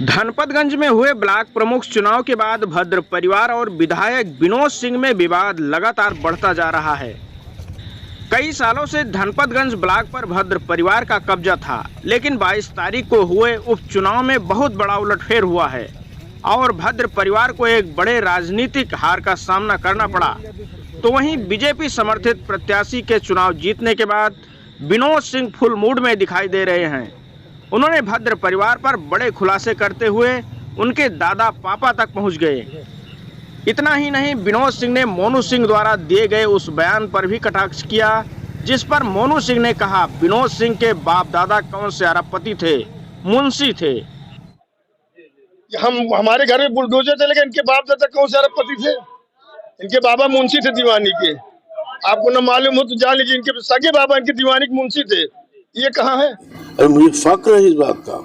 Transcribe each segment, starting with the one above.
धनपतगंज में हुए ब्लॉक प्रमुख चुनाव के बाद भद्र परिवार और विधायक विनोद सिंह में विवाद लगातार बढ़ता जा रहा है। कई सालों से धनपतगंज ब्लॉक पर भद्र परिवार का कब्जा था, लेकिन 22 तारीख को हुए उपचुनाव में बहुत बड़ा उलटफेर हुआ है और भद्र परिवार को एक बड़े राजनीतिक हार का सामना करना पड़ा। तो वहीं बीजेपी समर्थित प्रत्याशी के चुनाव जीतने के बाद विनोद सिंह फुल मूड में दिखाई दे रहे हैं। उन्होंने भद्र परिवार पर बड़े खुलासे करते हुए उनके दादा पापा तक पहुंच गए। इतना ही नहीं, विनोद सिंह ने मोनू सिंह द्वारा दिए गए उस बयान पर भी कटाक्ष किया, जिस पर मोनू सिंह ने कहा विनोद सिंह के बाप दादा कौन से अरबपति थे, मुंशी थे। हमारे घर में बुलडोजर थे, लेकिन इनके बाप दादा कौन से अरबपति थे? इनके बाबा मुंशी थे दीवानी के। आपको न मालूम हो तो जान लीजिए, इनके सगे बाबा इनके दीवानी के मुंशी थे। ये कहाँ है? अरे मुझे फक्र है इस बात का,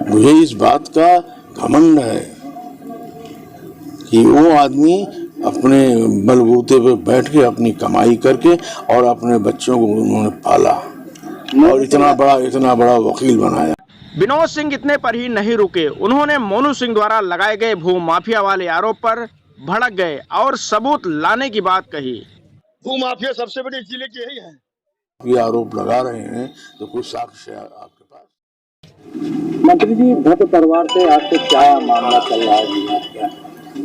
मुझे इस बात का घमंड है कि वो आदमी अपने बलबूते पे बैठ के अपनी कमाई करके और अपने बच्चों को उन्होंने पाला और इतना बड़ा वकील बनाया। विनोद सिंह इतने पर ही नहीं रुके, उन्होंने मोनू सिंह द्वारा लगाए गए भू माफिया वाले आरोप पर भड़क गए और सबूत लाने की बात कही। भू माफिया सबसे बड़ी जिले की यही है। ये आरोप लगा रहे हैं तो कुछ साक्ष्य है आपके पास? मंत्री जी, भद्र परिवार से आपसे क्या मामला चल रहा है?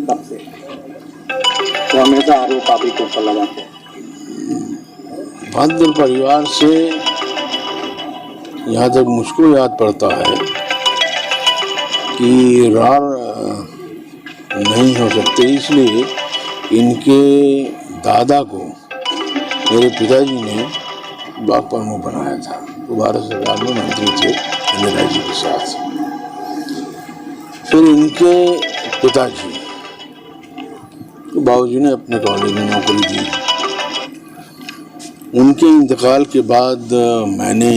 कब से तो हमेशा आरोप आप ही के ऊपर लगाते हैं। भद्र परिवार से यहाँ तक मुझको याद पड़ता है कि रार नहीं हो सकते, इसलिए इनके दादा को मेरे पिताजी ने ब्लॉक प्रमुख बनाया था। तो भारत सरकार में मंत्री थे इंदिरा जी के साथ। फिर इनके पिताजी बाबूजी ने अपने कॉलेज में नौकरी दी। उनके इंतकाल के बाद मैंने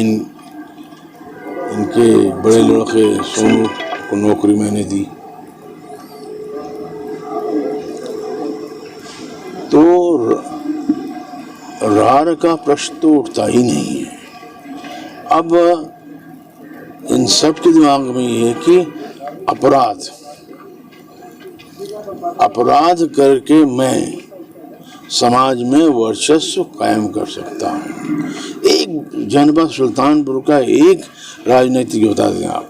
इनके बड़े लड़के सोनू को नौकरी मैंने दी। तो रार का प्रश्न तो उठता ही नहीं है। अब इन सब के दिमाग में ये है कि अपराध करके मैं समाज में वर्चस्व कायम कर सकता हूँ। एक जनपद सुल्तानपुर का एक राजनीतिक बता दें आप,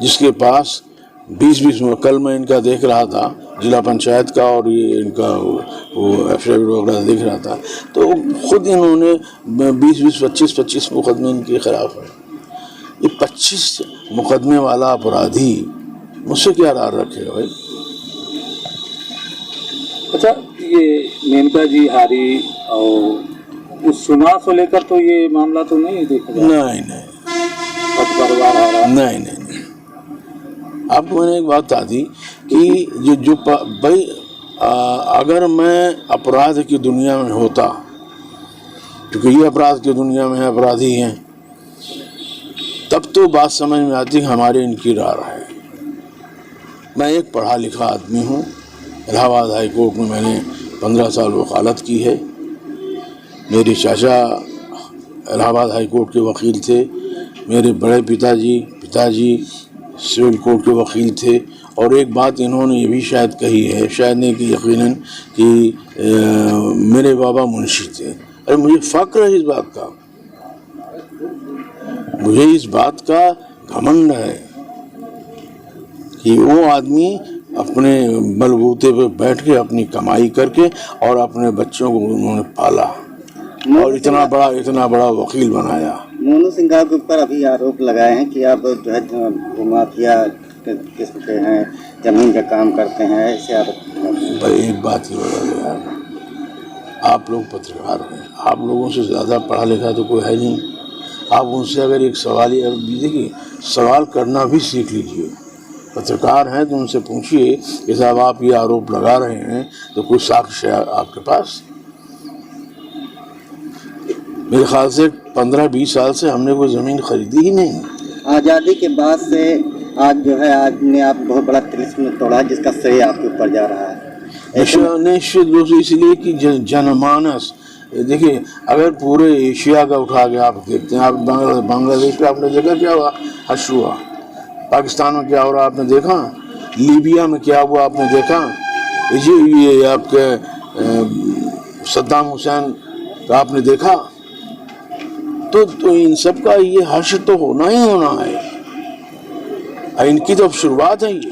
जिसके पास 20 कल मैं इनका देख रहा था, जिला पंचायत का और ये इनका वो एफिडेविट वगैरह देख रहा था, तो खुद इन्होंने 20-25 मुकदमे इनके खिलाफ है। ये 25 मुकदमे वाला अपराधी मुझसे क्या रार रखे भाई? अच्छा, ये मेनका जी हारी और उस चुनाव को लेकर तो ये मामला तो नहीं देखा जा? नहीं, परिवार हारा? नहीं। आपको मैंने एक बात बता दी कि जो भाई अगर मैं अपराध की दुनिया में होता, क्योंकि ये अपराध की दुनिया में अपराधी हैं, तब तो बात समझ में आती कि हमारे इनकी रार है। मैं एक पढ़ा लिखा आदमी हूँ। इलाहाबाद हाई कोर्ट में मैंने 15 साल वकालत की है। मेरे चाचा इलाहाबाद हाई कोर्ट के वकील थे। मेरे बड़े पिताजी सिविल कोर्ट के वकील थे। और एक बात इन्होंने ये भी शायद कही है, शायद नहीं कि यकीनन, कि मेरे बाबा मुंशी थे। अरे मुझे फक्र है इस बात का, मुझे इस बात का घमंड है कि वो आदमी अपने बलबूते पे बैठ के अपनी कमाई करके और अपने बच्चों को उन्होंने पाला और इतना बड़ा वकील बनाया। मोनू सिंह के ऊपर अभी आरोप लगाए हैं कि आप जो है माफिया किस्म के हैं, जमीन का काम करते हैं, ऐसे आरोप। भाई एक बात ही बता दो यार, आप लोग पत्रकार हैं, आप लोगों से ज़्यादा पढ़ा लिखा तो कोई है नहीं। आप उनसे अगर एक सवाल देखिए, सवाल करना भी सीख लीजिए। पत्रकार हैं तो उनसे पूछिए कि साहब आप ये आरोप लगा रहे हैं तो कोई साक्ष्य है आपके पास? मेरे ख्याल से 15-20 साल से हमने कोई ज़मीन खरीदी ही नहीं। आज़ादी के बाद से आज जो है, आज ने आप बहुत बड़ा तिलिस्म तोड़ा, जिसका श्रेय आपके ऊपर जा रहा है। निश्चित रूप से, इसलिए कि जनमानस देखिए, अगर पूरे एशिया का उठा के आप देखते हैं, आप बांग्लादेश में आपने देखा क्या हुआ, हश्र हुआ, पाकिस्तान में क्या हो रहा आपने देखा, लीबिया में क्या हुआ आपने देखा, ये आपके सद्दाम हुसैन का आपने देखा। तो इन सब का ये हश्र तो होना ही होना है, इनकी तो शुरुआत है ये।